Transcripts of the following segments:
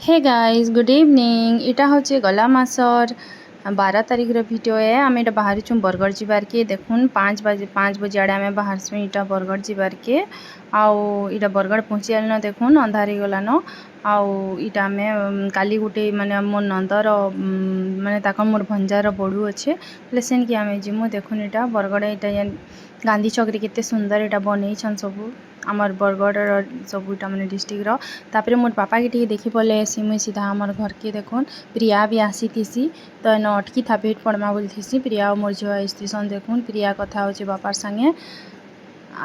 Hey guys good evening इटा हচ্ছে गला मासर 12 तारीख रो वीडियो है। आम इटा बाहर छुं बरगढ़ जीवार के देखुन 5 बजे आड़े आम बाहर छुं इटा बरगढ़ जीवार के आउ इटा बरगढ़ पहुँची आलन देखुन अंधार हो गलान आउ इटा आम काली गुटे माने मोर नंदर माने ताकर मोर भंजार बड़ू अच्छे बोले सेन कि आम जिमु देखुन इटा बरगढ़ इटा गांधी चौक रे केते सुंदर इटा बनै छन सबू आमर बरगढ़ सब इटा माने डिस्ट्रिक्ट रो तापरे मोर पापा के टी देखि पले सिमुई सीधा आमर घर के देखुन प्रिया भी आसी थीसी तो न अटकी था भेट पड़मा बोली थीसी प्रिया और मोर झियो स्टेशन देखुन प्रिया कथा होचे बापार संगे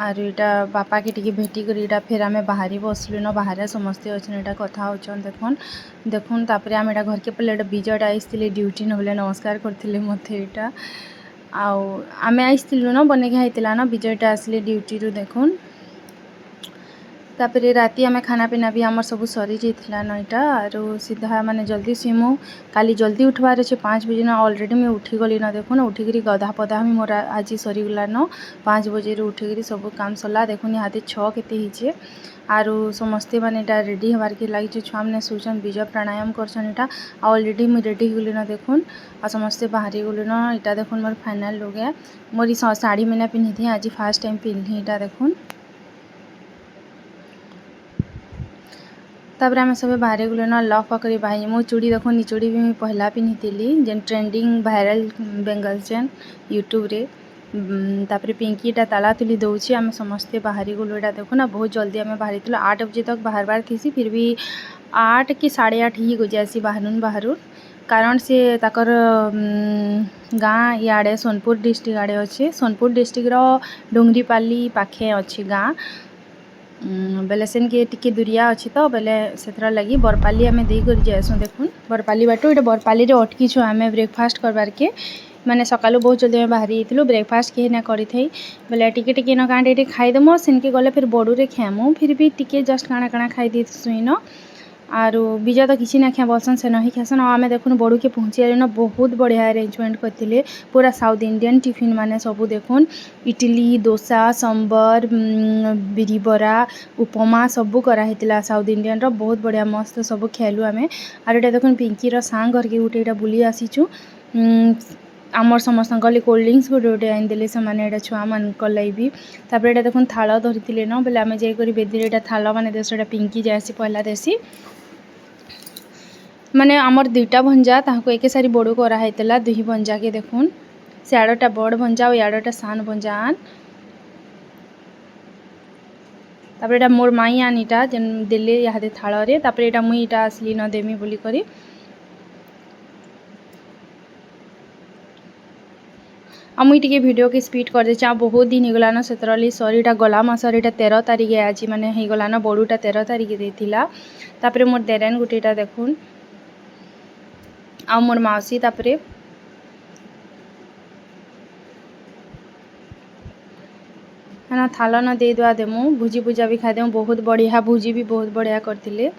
आर इटा बापा के टी भेटी कर इटा फिर आम बाहरी बसलु न बाहर समस्ते अच्छे इटा कथा होचन देखुन देखुन तापरे आम इटा घर के पहले इटा विजय आईसथिले ड्यूटी न बोले नमस्कार करथिले मते इटा आउ आम आईसथिलु न बने खाइतिला न विजयटा आसले ड्यूटी रु देखुन तापरे राति आम खाना पीना भी आमर सब सरी जाइथिला न इटा आरो सीधा माने जल्दी सिमु काली जल्दी उठवार अच्छे 5 बजे न ऑलरेडी मैं उठी गली न देखुन उठिकी गधा पधा भी मोर आज सरीगला न 5 बजे उठिकी सब काम सरला देखुन हाथे 6 केते हिचे आरो समस्ते माने इटा रेडी हबार के लगी छुआ मैंने सोचन विजय प्राणायाम करछन इटा ऑलरेडी मुझे रेडी गली न देखुन आ समस्ते बाहरी गलु न इटा देखुन मोर फाइनल हो गया मोर साड़ी मैंने पिन्ही थी आज फर्स्ट टाइम पिन्ही इटा देखुन तापर आम सब बाहर गलु न लक पकड़ी भाई मो चूड़ी देखो चूड़ी भी मुझे पहला पिन्ही जेन ट्रेंडिंग वायरल बेंगल जेन यूट्यूब रे तापर पिंकीटा ताला तुली दौची आम समस्ते बाहरी गलु एटा देखो ना बहुत जल्दी आम बाहरी 8 बजे तक बाहर थी फिर भी 8 कि 8:30 ही गुजे आसी बाहर कारण से ताकर गाँ इे सोनपुर डिस्ट्रिक्ट आड़े अच्छे सोनपुर डिस्ट्रिक्ट रो डुंगरीपाली पाखे अच्छी गाँ बेले सेन के टिके दुरिया अच्छी तो बेले से लगी बरपाली आम देकर जाएसुँ देखुन बरपाली बाटू ये बरपाली रे अटकी छु आम ब्रेकफास्ट करवार के माने सकालू बहुत जल्दी आम बाहरी थी ब्रेकफास्ट कहीं ना करी थी बोले टिके न काँ टे खाईदेमो सेनके गले फिर बड़ू रे खाएमु फिर भी टिके जस्ट काଣା काଣା खाई दी सुइन आरो बीजा तो किसी ना खाए बसन से नहीं खासन आम देखुन बड़ू के पहुँची आल बहुत बढ़िया अरेंजमेंट करते पूरा साउथ इंडियन टिफिन माने सबू देखुन इडली डोसा सांबर बिरी बरा उपमा सबू कराइला साउथ इंडियन रो बहुत बढ़िया मस्त सब खेलु आम आर ये देखुन पिंकी रो सांग घर के गोटे बुली आसीचु आमर समस्त कोल्ड ड्रिंक्स गोटे गोटे आनीदे से छुआ मान भी तापर ये देखुन थाल धरी न बोले आम जाकर बेदी थाल मैंने देश पिंकी जासी पहला देसी माने आमर दुईटा भंजा ताको एक सारी बड़ू कराइला दुही भंजा के देखुन सियाड़टा बड़ भंजा और याड़टा सान भंजा आन तापर एटा मोर माई आन इटा जेन देले यादे थाल रे तापर एटा मुई इटा आसली न देमी बोली करी मुई टिके वीडियो के स्पीड कर दे बहुत दिन होगला न से सरी इटा गला मासर इटा 13 तारीख आज माने होगला न बड़ूटा 13 तारीख देथिला तापर मोर देरेन गुटेटा देखुन आ मोर मौसी तापर है थाल न दे दुआ देमु भुजी भुजा भी खादेमु बहुत बढ़िया भुजी भी बहुत बढ़िया करथिले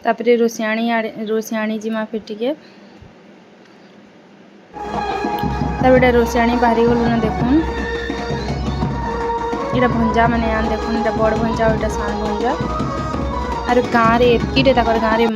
तापर रोसियाणी जिमा फिर टिके तापर रोसियाणी बाहरी गलु न देखुन इटा भंजा माने आन देखुन इटा बड़ भंजा और इटा सान भंजा और गाँव रे एतकीटे ताकर गाँव रे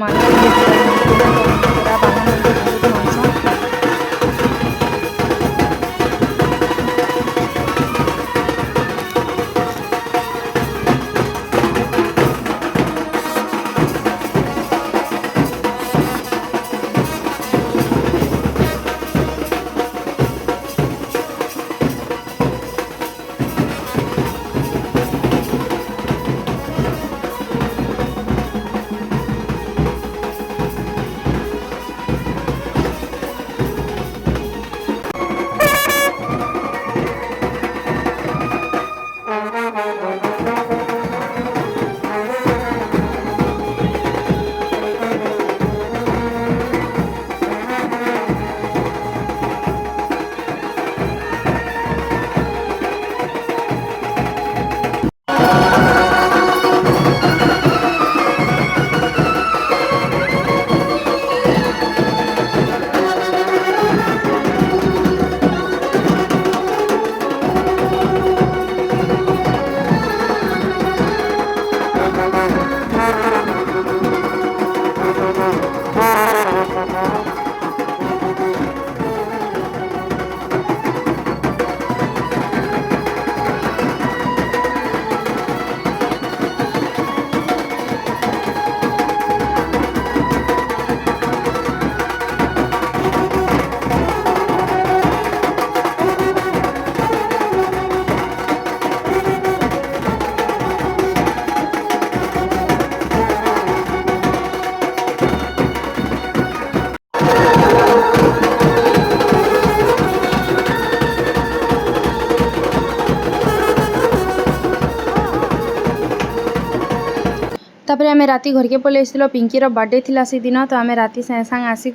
तापर आम राति घर के पलि आसलो पिंकीर बर्थडे थिला से दिन तो आम राति सागे सागे आसिक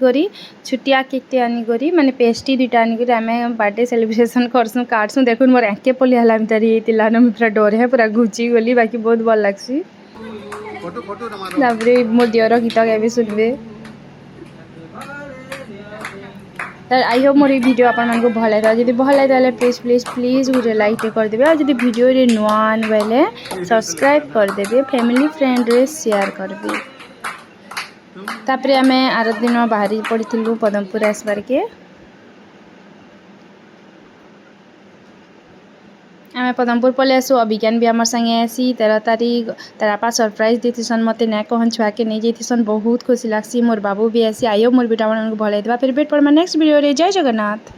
छुटिया केकटे आनिक माने पेस्ट्री दुटा आनिक आम बर्थडे सेलिब्रेशन करसूँ काटसूँ देखुन मोर एके पलि हला तारी होता ना पूरा डर है पूरा घुची गली बाकी बहुत भल लगसी। मोर दियर गीत गाबे सुनबे। आई होप मोर वीडियो आपण मानको भल लगा जदि भल लगा प्लीज प्लीज प्लीज गोटे लाइक कर देबे और जदि वीडियो रे नुआ बेले सब्सक्राइब कर देबे फैमिली फ्रेंड रे शेयर करबे। तापर आम आर दिन बाहरी पड़ू पदमपुर आसबार के आम पदमपुर पलि आसू अभिज्ञान भी आम संगे आसी 13 तारीख तार आपा सरप्राइज देतीसन मत ना कहन छुआ के नहीं जातीसन बहुत खुशी लगसी। मोर बाबू भी आसी। आई होप मोर वीडियो भल लगा फिर भेट पड़मा नेक्स्ट वीडियो रे। जय जगन्नाथ।